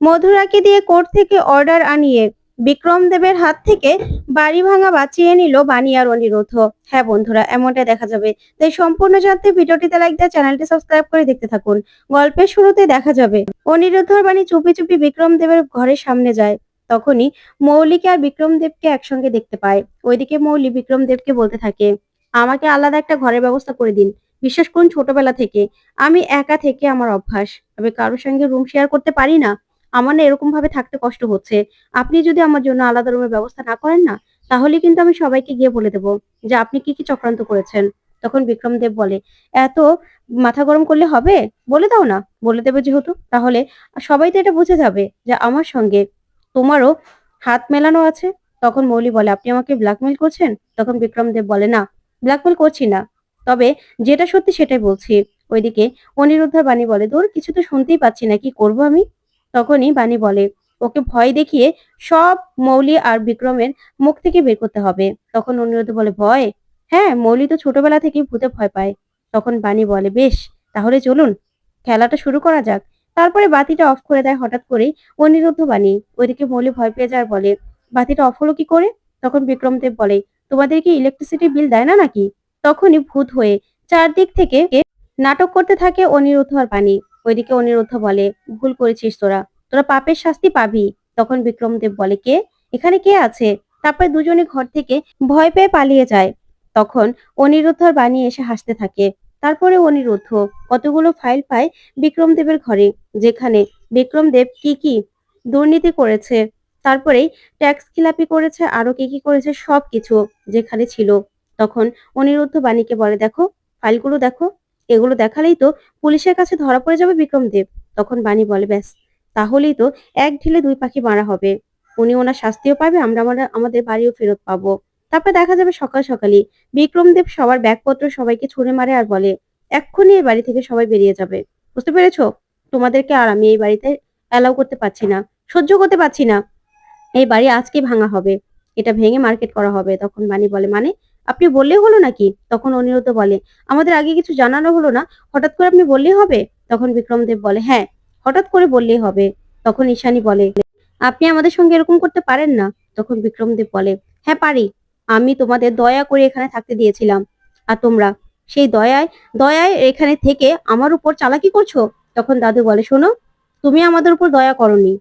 মধুরাকে দিয়ে কোর্ট থেকে অর্ডার আনিয়ে বিক্রম দেবের হাত থেকে বাড়ি ভাঙা বাঁচিয়ে নিল বাণী আর অনিরুদ্ধ। হ্যাঁ বন্ধুরা, এমনটাই দেখা যাবে। তাই সম্পূর্ণ জানতে ভিডিওটিতে লাইক দিয়ে চ্যানেলটি সাবস্ক্রাইব করে দেখতে থাকুন। গল্পের শুরুতে দেখা যাবে অনিরুদ্ধ আর বাণী চুপি চুপি বিক্রম দেবের ঘরের সামনে যায়। তখনই মৌলিকে আর বিক্রম দেবকে একসঙ্গে দেখতে পায়। ওইদিকে মৌলি বিক্রম দেবকে বলতে থাকে, আমাকে আলাদা একটা ঘরের ব্যবস্থা করে দিন। বিশ্বাস করুন, ছোটবেলা থেকে আমি একা থেকে আমার অভ্যাস। আমি কারোর সঙ্গে রুম শেয়ার করতে পারি না। আমার না এরকম ভাবে থাকতে কষ্ট হচ্ছে। আপনি যদি আমার জন্য আলাদা রুমের ব্যবস্থা না করেন না, তাহলে কিন্তু আমি সবাইকে গিয়ে বলে দেব যে আপনি কি কি চক্রান্ত করেছেন। তখন বিক্রম দেব বলে, এত মাথা গরম করলে হবে? বলে দাও না। বলে দেবে যেহেতু, তাহলে সবাই তো এটা বুঝে যাবে যে আমার সঙ্গে তোমারও হাত মেলানো আছে। তখন মৌলি বলে, আপনি আমাকে ব্ল্যাকমেইল করছেন? তখন বিক্রম দেব বলে, না, ব্ল্যাকমেইল করছি না, তবে যেটা সত্যি সেটাই বলছি। ওইদিকে অনিরুদ্ধ আর বাণী বলে, দূর, কিছু তো শুনতেই পাচ্ছি না, কি করব আমি? তখনই বাণী বলে, ওকে ভয় দেখিয়ে সব মৌলি আর বিক্রমের মুখ থেকে বের করতে হবে। তখন অনিরুদ্ধ বলে, ভয়? হ্যাঁ, মৌলি তো ছোটবেলা থেকেই ভূতে ভয় পায়। তখন বাণী বলে, বেশ, তাহলে চলুন, খেলাটা শুরু করা যাক। তারপরে বাতিটা অফ করে দেয় হঠাৎ করেই অনিরুদ্ধ বাণী। ওইদিকে মৌলি ভয় পেয়ে যায় আর বলে, বাতিটা অফ হলো কি করে? তখন বিক্রম দেব বলে, তোমাদের কি ইলেকট্রিসিটি বিল দেয় না নাকি? তখনই ভূত হয়ে চারদিক থেকে নাটক করতে থাকে অনিরুদ্ধ আর বাণী। ওইদিকে অনিরুদ্ধ বলে, ভুল করেছিস তোরা, তোরা পাপের শাস্তি পাবি। তখন বিক্রম দেব বলে, কে? এখানে কে আছে? তারপরে দুজনে ঘর থেকে ভয় পেয়ে পালিয়ে যায়। তখন অনিরুদ্ধ আর বাণী এসে হাসতে থাকে। তারপরে অনিরুদ্ধ কতগুলো ফাইল পায় বিক্রম দেবের ঘরে, যেখানে বিক্রম দেব কি কি দুর্নীতি করেছে, তারপরেই ট্যাক্স খিলাপি করেছে, আরো কি কি করেছে সবকিছু যেখানে ছিল। তখন অনিরুদ্ধ বাণীকে বলে, দেখো, ফাইলগুলো দেখো, এগুলো দেখালেই তো পুলিশের কাছে ধরা পড়ে যাবে বিক্রম দেব। তখন বাণী বলে, ব্যাস, তাহলেই তো এক ঢিলে দুই পাখি মারা হবে। উনি ওনার শাস্তিও পাবে, আমরা আমাদের বাড়িও ফেরত পাবো। তারপর দেখা যাবে সকাল সকালই বিক্রম দেব সবার ব্যাগপত্র সবাইকে ছুঁড়ে মারে আর বলে, এক্ষুনি এই বাড়ি থেকে সবাই বেরিয়ে যাবে। বুঝতে পেরেছো? তোমাদেরকে আর আমি এই বাড়িতে অ্যালাউ করতে পারছি না, সহ্য করতে পারছি না। এই বাড়ি আজকেই ভাঙা হবে, এটা ভেঙে মার্কেট করা হবে। তখন বাণী বলে, মানে আপনি বললেই হলো নাকি? তখন অনিরুদ্ধ বলে, আমাদের আগে কিছু জানানো হলো না, হঠাৎ করে আপনি বললেই হবে? তখন বিক্রম দেব বলে, হ্যাঁ, হঠাৎ করে বললেই হবে। তখন ঈশানী বলে, আপনি আমাদের সঙ্গে এরকম করতে পারেন না। তখন বিক্রম দেব বলে, হ্যাঁ পারি। আমি তোমাদের দয়া করে এখানে থাকতে দিয়েছিলাম, আর তোমরা সেই দয়ায় দয়ায় এখানে থেকে আমার উপর চালাকি করছো। তখন দাদু বলে, শোনো, তুমি আমাদের উপর দয়া করনি,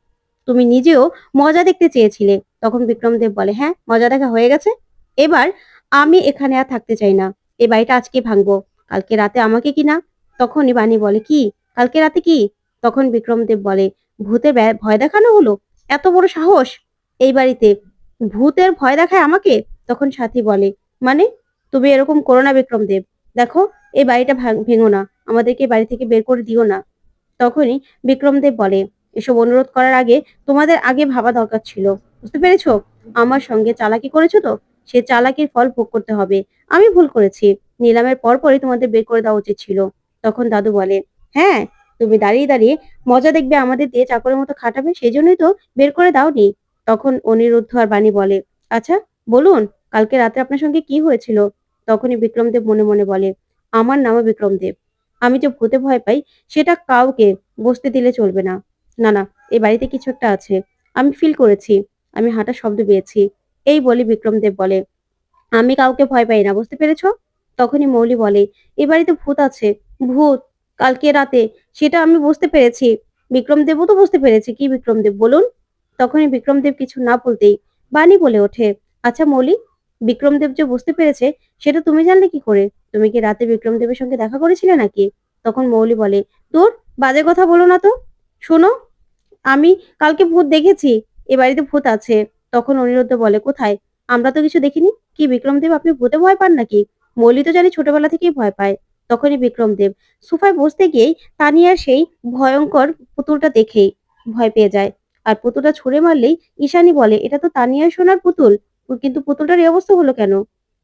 তুমি নিজেও মজা দেখতে চেয়েছিলে। তখন বিক্রম দেব বলে, হ্যাঁ, মজা দেখা হয়ে গেছে, এবার আমি এখানে আর থাকতে চাই না। এই বাড়িটা আজকে ভাঙবো, কালকে রাতে আমাকে কিনা। তখনই বাণী বলে, কি কালকে রাতে কি? তখন বিক্রম দেব বলে, ভূতের ভয় দেখানো হলো? এত বড় সাহস এই বাড়িতে ভূতের ভয় দেখায় আমাকে? তখন সাথী বলে, মানে তুমি এরকম করো না বিক্রম দেব, দেখো, এই বাড়িটা ভেঙো না, আমাদেরকে এই বাড়ি থেকে বের করে দিও না। তখনই বিক্রমদেব বলে, এসব অনুরোধ করার আগে তোমাদের আগে ভাবা দরকার ছিল। বুঝতে পেরেছো? আমার সঙ্গে চালাকি করেছো তো, সে চালাকির ফল ভোগ করতে হবে। আমি ভুল করেছি, নিলামের পরপরই তোমাদের বের করে দেওয়া উচিত ছিল। তখন দাদু বলে, হ্যাঁ, তুমি দাঁড়িয়ে দাঁড়িয়ে মজা দেখবে, আমাদের দিয়ে চাকরের মতো খাটাবে, সেই জন্যই তো বের করে দাওনি। তখন অনিরুদ্ধ আর বাণী বলে, আচ্ছা বলুন, কালকে রাতে আপনার সঙ্গে কি হয়েছিল? তখনই বিক্রমদেব মনে মনে বলে, আমার নামও বিক্রমদেব, আমি যে ভূতে ভয় পাই সেটা কাউকে বসতে দিলে চলবে না। না না, এই বাড়িতে কিছু একটা আছে, আমি ফিল করেছি, আমি হাঁটার শব্দ পেয়েছি। এই বলে বিক্রমদেব বলে, আমি কাউকে ভয় পাই না, বুঝতে পেরেছো? তখনই মৌলি বলে, এ বাড়িতে ভূত আছে। ভূত? কালকে রাতে? সেটা আমি বুঝতে পেরেছি, বিক্রমদেবও তো বুঝতে পেরেছে। কি বিক্রমদেব, বলুন? তখনই বিক্রমদেব কিছু না বলতেই বাণী বলে ওঠে, আচ্ছা মৌলি, বিক্রমদেব যে বুঝতে পেরেছে সেটা তুমি জানলে কি করে? তুমি কি রাতে বিক্রমদেবের সঙ্গে দেখা করেছিলে নাকি? তখন মৌলি বলে, দূর, বাজে কথা বলো না তো। শোনো, আমি কালকে ভূত দেখেছি, এ বাড়িতে ভূত আছে। তখন অনিরুদ্ধ বলে, কোথায়? আমরা তো কিছু দেখিনি। কি বিক্রমদেব, আপনি ভূতে ভয় পান নাকি? মৌলি তো জানি ছোটবেলা থেকেই ভয় পায়। তখনই বিক্রমদেব সোফায় বসতে গিয়েই তানিয়ার সেই ভয়ঙ্কর পুতুলটা দেখেই ভয় পেয়ে যায়। আর পুতুলটা ছুঁড়ে মারলেই ঈশানী বলে, এটা তো তানিয়ার সোনার পুতুল, কিন্তু পুতুলটার এই অবস্থা হলো কেন?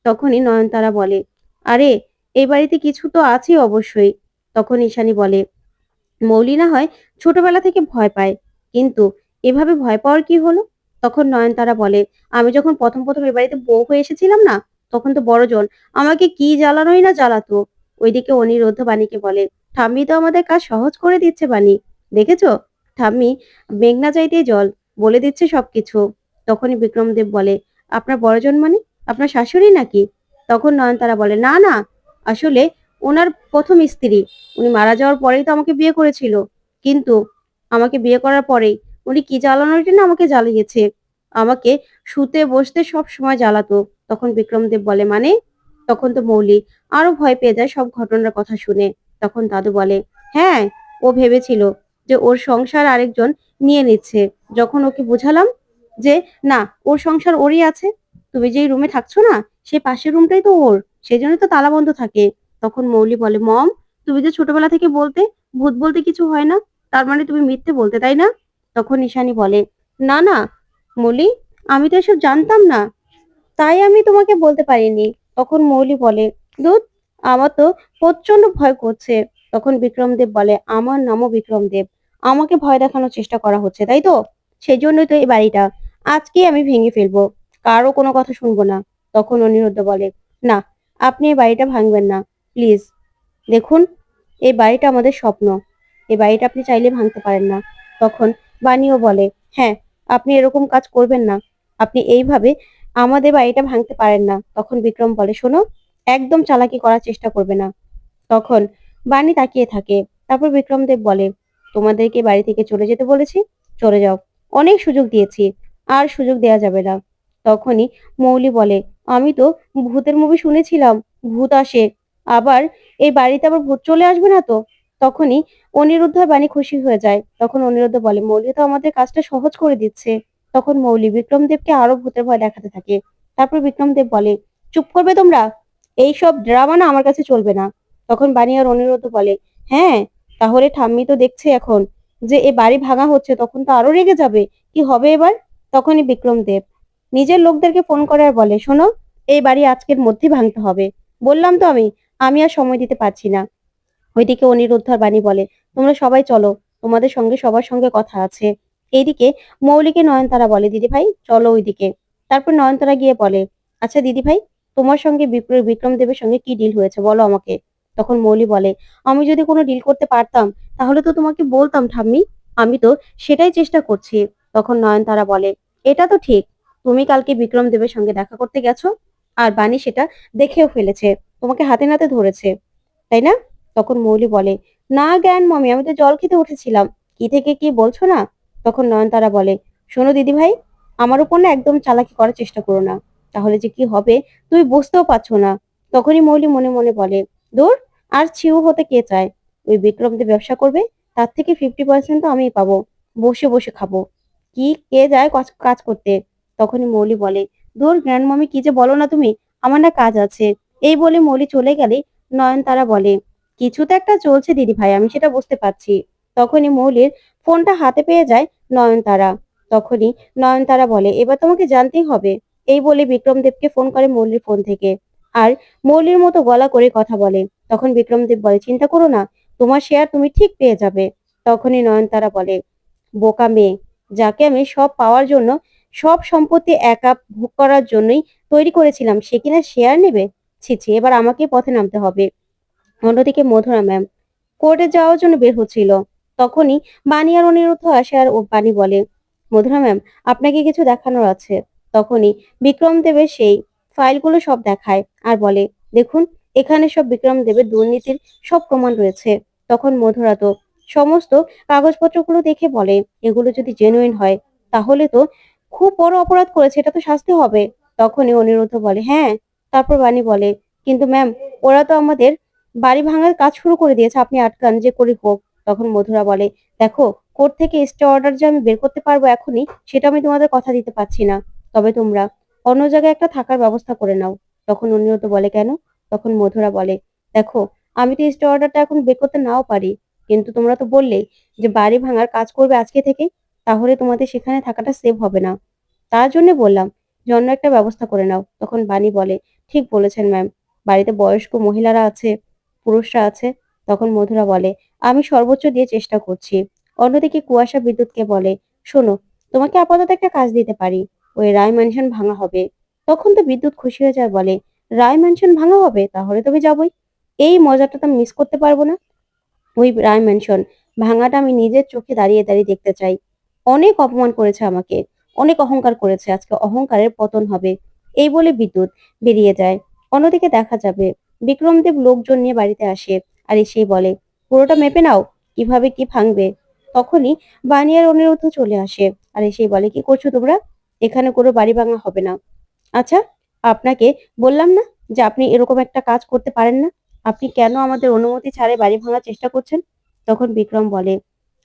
তখনই নয়নতারা বলে, আরে, এই বাড়িতে কিছু তো আছে অবশ্যই। তখন ঈশানী বলে, মৌলি না হয় ছোটবেলা থেকে ভয় পায়, কিন্তু এভাবে ভয় পাওয়ার কি হলো? তখন নয়নতারা বলে, আমি যখন প্রথম প্রথম এ বাড়িতে বউ হয়ে এসেছিলাম না, তখন তো বড়জন আমাকে কি জ্বালানোই না জ্বালাতো। ওইদিকে অনিরুদ্ধ বাণীকে বলে, ঠাম্মি তো আমাদের কাজ সহজ করে দিচ্ছে বাণী, দেখেছো? ঠাম্মি মেঘনা চাইতেই জল, বলে দিচ্ছে সবকিছু। তখনই বিক্রমদেব বলে, আপনার বড়জন মানে আপনার শাশুড়ি নাকি? তখন নয়নতারা বলে, না না, আসলে ওনার প্রথম স্ত্রী। উনি মারা যাওয়ার পরেই তো আমাকে বিয়ে করেছিল, কিন্তু আমাকে বিয়ে করার পরেই উনি কি জ্বালানোর জন্য আমাকে জ্বালিয়েছে, আমাকে শুতে বসতে সব সময় জ্বালাতো। তখন বিক্রমদেব বলে, মানে? তখন তো মৌলি আরো ভয় পেয়ে যায় সব ঘটনার কথা শুনে। তখন দাদু বলে, হ্যাঁ, ও ভেবেছিল যে ওর সংসার আরেকজন নিয়ে নিচ্ছে। যখন ওকে বুঝালাম যে না, ওর সংসার ওরই আছে, তুমি যেই রুমে থাকছো না, সেই পাশের রুমটাই তো ওর, সেই জন্য তো তালা বন্ধ থাকে। তখন মৌলি বলে, মম, তুমি যে ছোটবেলা থেকে বলতে ভূত বলতে কিছু হয় না, তার মানে তুমি মিথ্যে বলতে, তাই না? তখন ঈশানী বলে, না না মৌলি, আমি তো এসব জানতাম না, তাই আমি তোমাকে বলতে পারিনি। তখন মৌলি বলে, দুধ, আমার তো প্রচন্ড ভয় করছে। তখন বিক্রমদেব বলে, আমার নামও বিক্রমদেব, আমাকে ভয় দেখানোর চেষ্টা করা হচ্ছে, তাই তো? সেই জন্যই তো এই বাড়িটা আজকেই আমি ভেঙে ফেলবো, কারো কোনো কথা শুনবো না। তখন অনিরুদ্ধ বলে, না, আপনি এই বাড়িটা ভাঙবেন না, প্লিজ। দেখুন, এই বাড়িটা আমাদের স্বপ্ন, এই বাড়িটা আপনি চাইলে ভাঙতে পারেন না। তখন বাণীও বলে, হ্যাঁ, আপনি এরকম কাজ করবেন না, আপনি এইভাবে আমাদের বাড়িটা ভাঙতে পারেন না। তখন বিক্রম বলে, শোনো, একদম চালাকি করার চেষ্টা করবে না। তখন বাণী তাকিয়ে থাকে। তারপর বিক্রমদেব বলে, তোমাদেরকে বাড়ি থেকে চলে যেতে বলেছি, চলে যাও, অনেক সুযোগ দিয়েছি, আর সুযোগ দেয়া যাবে না। তখনই মৌলি বলে, আমি তো ভূতের মুভি শুনেছিলাম, ভূত আসে, আবার এই বাড়িতে আবার ভূত চলে আসবে না তো? তখনই অনিরুদ্ধ আর বাণী খুশি হয়ে যায়। তখন অনিরুদ্ধ বলে, মৌলি তো আমাদের কাজটা সহজ করে দিচ্ছে। তখন মৌলি বিক্রমদেবকে আরো ভূতের ভয় দেখাতে থাকে। তারপর বিক্রমদেব বলে, চুপ করবে তোমরা, এইসব ড্রামা না আমার কাছে চলবে না। তখন বাণী আর অনিরুদ্ধ বলে, হ্যাঁ, তাহলে ঠাম্মি তো দেখছে এখন যে এ বাড়ি ভাঙা হচ্ছে, তখন তো আরো রেগে যাবে, কি হবে এবার? তখনই বিক্রমদেব নিজের লোকদেরকে ফোন করে আর বলে, শোনো, এই বাড়ি আজকের মধ্যেই ভাঙতে হবে, বললাম তো আমি, আমি আর সময় দিতে পারছি না। ওইদিকে অনিরুদ্ধ আর বাণী বলে, তোমরা সবাই চলো, তোমাদের সঙ্গে সবার সঙ্গে কথা আছে। এইদিকে মৌলিকে নয়নতারা বলে, দিদি ভাই চলো ওইদিকে। তারপর নয়নতারা গিয়ে বলে, আচ্ছা দিদি ভাই, তোমার সঙ্গে বিক্রম দেবের সঙ্গে কি ডিল হয়েছে বলো আমাকে। তখন মৌলি বলে, আমি যদি কোনো ডিল করতে পারতাম তাহলে তো তোমাকে বলতাম ঠাম্মি, আমি তো সেটাই চেষ্টা করছি। তখন নয়নতারা বলে, এটা তো ঠিক, তুমি কালকে বিক্রম দেবের সঙ্গে দেখা করতে গেছো, আর বাণী সেটা দেখেও ফেলেছে, তোমাকে হাতে নাতে ধরেছে, তাই না? তখন মৌলি বলে, না জ্ঞান মমি, আমি তো জল খেতে উঠেছিলাম, কি থেকে কি বলছো না? তখন নয়নতারা বলে, শোনো দিদি ভাই, আমার উপর না একদম চালাকি করার চেষ্টা করো না, তাহলে যে কি হবে তুমি বুঝতেও পারছো না। তখনই মৌলি মনে মনে বলে, দূর, আর ছিউ হতে কে চায়, ওই বিক্রমদের ব্যবসা করবে, তার থেকে 50% তো আমিই পাবো, বসে বসে খাবো, কি কে যায় কাজ কাজ করতে। তখনই মৌলি বলে, দূর গ্র্যান্ড মামি, কি যে বলো না তুমি, আমার না কাজ আছে। এই বলে মৌলি চলে গেলে নয়নতারা বলে, কিছু তো একটা চলছে দিদি ভাই, আমি সেটা বুঝতে পারছি। তখনই মৌলির ফোনটা হাতে পেয়ে যায় নয়নতারা। তখনই নয়নতারা বলে, এবার তোমাকে জানতেই হবে। এই বলে বিক্রমদেবকে ফোন করে মৌলির ফোন থেকে, আর মৌলির মতো গলা করে কথা বলে। তখন বিক্রমদেব বলে, চিন্তা করো না, তোমার শেয়ার তুমি ঠিক পেয়ে যাবে। তখনই নয়নতারা বলে, বোকা মেয়ে, যাকে আমি সব পাওয়ার জন্য, সব সম্পত্তি একা ভোগ করার জন্যই তৈরি করেছিলাম, সে কিনা শেয়ার নেবে? ছি ছি, এবার আমাকে পথে নামতে হবে। অন্যদিকে মধুরা ম্যাম কোর্টে যাওয়ার জন্য বের হচ্ছিল। তখনই বাণী আর অনিরুদ্ধ আসে, আর ও বাণী বলে, মধুরা ম্যাম, আপনাকে কিছু দেখানোর আছে। তখনই বিক্রম দেবের সেই ফাইলগুলো সব দেখায় আর বলে, দেখুন, এখানে সব বিক্রম দেবের দুর্নীতির সব প্রমাণ রয়েছে। তখন মধুরা তো সমস্ত কাগজপত্রগুলো দেখে বলে, এগুলো যদি জেনুইন হয় তাহলে তো খুব বড় অপরাধ করেছে, এটা তো শাস্তি হবে। তখনই অনিরুদ্ধ বলে, হ্যাঁ। তারপর বাণী বলে, কিন্তু ম্যাম, ওরা তো আমাদের বাড়ি ভাঙার কাজ শুরু করে দিয়েছে, আপনি আটকান যে করে হোক। তখন মধুরা বলে, দেখো, কোর্ট থেকে স্টে অর্ডার যে আমি বের করতে পারবো এখনই, সেটা আমি তোমাদের কথা দিতে পারছি না, তবে তোমরা অন্য জায়গায় একটা থাকার ব্যবস্থা করে নাও। তখন অনিরুদ্ধ বলে, কেন? তখন মধুরা বলে, দেখো, আমি তো স্টে অর্ডারটা এখন বের করতে নাও পারি, কিন্তু তোমরা তো বললেই যে বাড়ি ভাঙার কাজ করবে আজকে থেকে, তাহলে তোমাদের সেখানে থাকাটা সেভ হবে না, তার জন্য বললাম যে অন্য একটা ব্যবস্থা করে নাও। তখন বাণী বলে, ঠিক বলেছেন ম্যাম, বাড়িতে বয়স্ক মহিলারা আছে, পুরুষরা আছে। তখন মধুরা বলে, আমি সর্বোচ্চ দিয়ে চেষ্টা করছি। অন্যদিকে কুয়াশা বিদ্যুৎকে বলে, শোনো, তোমাকে আপাতত একটা কাজ দিতে পারি, ওই রায় ম্যানশন ভাঙা হবে। তখন তো বিদ্যুৎ খুশি হয়ে যায়, বলে, রায় ম্যানশন ভাঙা হবে, তাহলে তুমি যাবোই, এই মজাটা তো আমি মিস করতে পারবো না। ওই রায় ম্যানশন ভাঙাটা আমি নিজের চোখে দাঁড়িয়ে দাঁড়িয়ে দেখতে চাই। অনেক অপমান করেছে আমাকে, অনেক অহংকার করেছে, আজকে অহংকারের পতন হবে। এই বলে বিদ্যুৎ বেরিয়ে যায়। অন্যদিকে দেখা যাবে বিক্রমদেব লোকজন নিয়ে বাড়িতে আসে আর এসেই বলে, পুরোটা মেপে নাও, কিভাবে কি ভাঙবে। তখনই বানি আর অনিরুদ্ধ চলে আসে আর এসেই বলে, কি করছো তোমরা? এখানে কোনো বাড়ি ভাঙা হবে না। আচ্ছা, আপনাকে বললাম না যে আপনি এরকম একটা কাজ করতে পারেন না? আপনি কেন আমাদের অনুমতি ছাড়াই বাড়ি ভাঙার চেষ্টা করছেন? তখন বিক্রম বলে,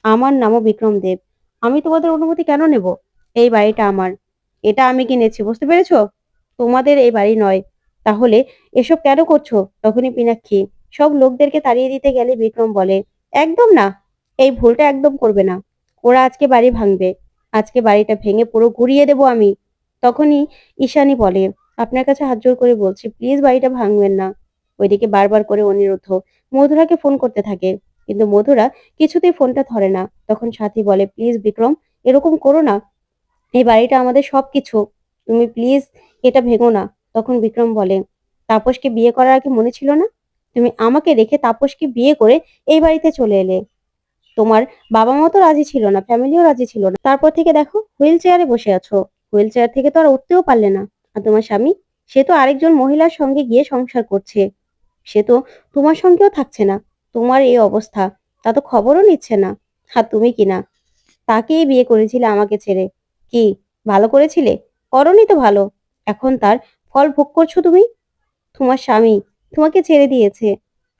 আমার নামও বিক্রম দেব। আমি তোমাদের অনুমতি কেন নেব? এই বাড়িটা আমার। এটা আমি কিনেছি, বুঝতে পেরেছো? তোমাদের এই বাড়ি নয়। তাহলে এসব কেন করছো? তখনই মীনাক্ষী সব লোকদেরকে তাড়িয়ে দিতে গেলে বিক্রম বলে, একদম না, এই ভুলটা একদম করবে না। ওরা আজকে বাড়ি ভাঙবে। আজকে বাড়িটা ভেঙে পুরো গুড়িয়ে দেবো আমি। তখনই ঈশানী বলে, আপনার কাছে হাত জোড় করে বলছি, প্লিজ বাড়িটা ভাঙবেন না। ওইদিকে বারবার করে অনিরুদ্ধ মধুরাকে ফোন করতে থাকে, কিন্তু মধুরা কিছুতেই ফোনটা ধরে না। তখন সাথী বলে, প্লিজ বিক্রম, এরকম করো না। এই বাড়িটা আমাদের সবকিছু। তুমি প্লিজ এটা ভেঙো না। তখন বিক্রম বলে, তাপসকে বিয়ে করার আগে মনে ছিল না? তুমি আমাকে রেখে তাপসকে বিয়ে করে এই বাড়িতে চলে এলে। তোমার বাবা মা তো রাজি ছিল না, ফ্যামিলিও রাজি ছিল না। তারপর থেকে দেখো হুইল চেয়ারে বসে আছো। হুইল চেয়ার থেকে তো আর উঠতেও পারলে না। আর তোমার স্বামী, সে তো আরেকজন মহিলার সঙ্গে গিয়ে সংসার করছে। সে তো তোমার সঙ্গেও থাকছে না। তোমার এই অবস্থা, তা তো খবরও নিচ্ছে না। আর তুমি কিনা তাকেই বিয়ে করেছিলে আমাকে ছেড়ে। কি ভালো করেছিলে? করনি তো ভালো। এখন তার ফল ভোগ করছো তুমি। তোমার স্বামী তোমাকে ছেড়ে দিয়েছে,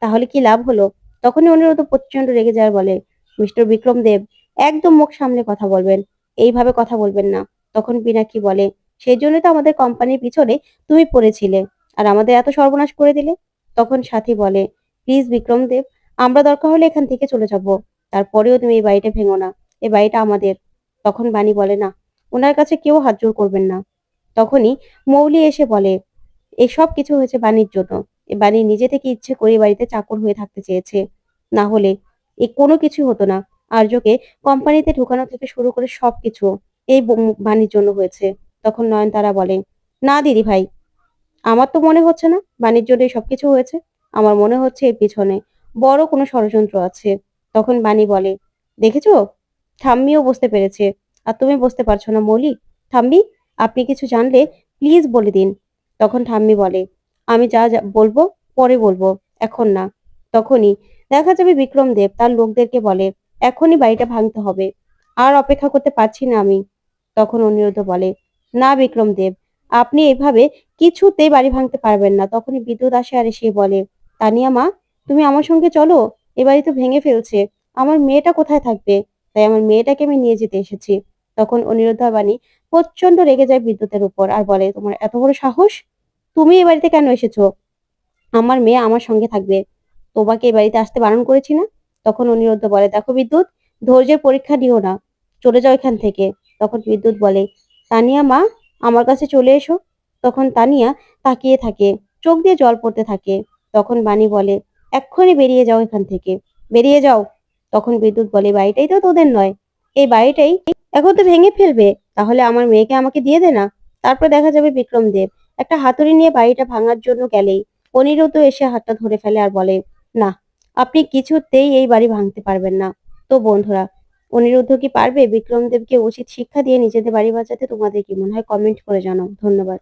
তাহলে কি লাভ হলো? তখনই অনিরুদ্ধ প্রচন্ড রেগে যায় আর বলে, মিস্টার বিক্রম দেব, একদম মুখ সামলে কথা বলবেন, এইভাবে কথা বলবেন না। তখন পিনাকি বলে, সেই জন্যই তো আমাদের কোম্পানির পিছনে তুমি পড়েছিলে আর আমাদের এত সর্বনাশ করে দিলে। তখন সাথী বলে, প্লিজ বিক্রম দেব, আমরা দরকার হলে এখান থেকে চলে যাব, তারপরেও তুমি এই বাড়িটা ভেঙো না। এই বাড়িটা আমাদের। তখন বাণী বলে, না, ওনার কাছে কেউ হাত জোড় করবেন না। তখনই মৌলি এসে বলে, এসব কিছু হয়েছে বাণীর জন্য। এ বাণী নিজে থেকে ইচ্ছে করে এ বাড়িতে চাকর হয়ে থাকতে চেয়েছে, না হলে এ কোনো কিছু হতো না। আর্যকে কোম্পানিতে ঢুকানো থেকে শুরু করে সবকিছু এই বাণীর জন্য হয়েছে। তখন নয়নতারা বলে, না দিদি ভাই, আমার তো মনে হচ্ছে না বাণীর জন্য সবকিছু হয়েছে। আমার মনে হচ্ছে এর পিছনে বড় কোনো ষড়যন্ত্র আছে। তখন বাণী বলে, দেখেছো, ঠাম্মিও বুঝতে পেরেছে, আর তুমি বুঝতে পারছো না মৌলি। ঠাম্মি, আপনি কিছু জানলে প্লিজ বলে দিন। তখন ঠাম্মি বলে, আমি যা যা বলবো পরে বলবো, এখন না। তখনই দেখা যাবে বিক্রম দেব তার লোকদেরকে বলে, এখনই বাড়িটা ভাঙতে হবে, আর অপেক্ষা করতে পারছি না আমি। তখন অনিরুদ্ধ বলে, না বিক্রম দেব, আপনি এভাবে কিছুতেই বাড়ি ভাঙতে পারবেন না। তখনই বিদ্যুৎ আসে আর এসে বলে, তানিয়া মা, তুমি আমার সঙ্গে চলো, এ বাড়ি তো ভেঙে ফেলছে। আমার মেয়েটা কোথায় থাকবে? তাই আমার মেয়েটাকে আমি নিয়ে যেতে এসেছি। তখন অনিরুদ্ধ আর বাণী প্রচন্ড রেগে যায় বিদ্যুতের উপর আর বলে, তোমার এত বড় সাহস, তুমি এ বাড়িতে কেন এসেছো? আমার মেয়ে আমার সঙ্গে থাকবে। তোমাকে এই বাড়িতে আসতে বারণ করেছি না? তখন অনিরুদ্ধ বলে, দেখো বিদ্যুৎ, ধৈর্যের পরীক্ষা দিও না, চলে যাও এখান থেকে। তখন বিদ্যুৎ বলে, তানিয়া মা, আমার কাছে চলে এসো। তখন তানিয়া তাকিয়ে থাকে, চোখ দিয়ে জল পড়তে থাকে। তখন বাণী বলে, এক্ষুনি বেরিয়ে যাও এখান থেকে, বেরিয়ে যাও। তখন বিদ্যুৎ বলে, বাড়িটাই তো তোদের নয়, এই বাড়িটাই এখন তো ভেঙে ফেলবে, তাহলে আমার মেয়েকে আমাকে দিয়ে দে না। তারপর দেখা যাবে বিক্রম দেব একটা হাতুড়ি নিয়ে বাড়িটা ভাঙার জন্য গেলেই অনিরুদ্ধ এসে হাতটা ধরে ফেলে আর বলে, না, আপনি কিছুতেই এই বাড়ি ভাঙতে পারবেন না। তো বন্ধুরা, অনিরুদ্ধ কি পারবে বিক্রম দেবকে উচিত শিক্ষা দিয়ে নিজেদের বাড়ি বাঁচাতে? তোমাদের কি মনে হয়? কমেন্ট করে জানাও। ধন্যবাদ।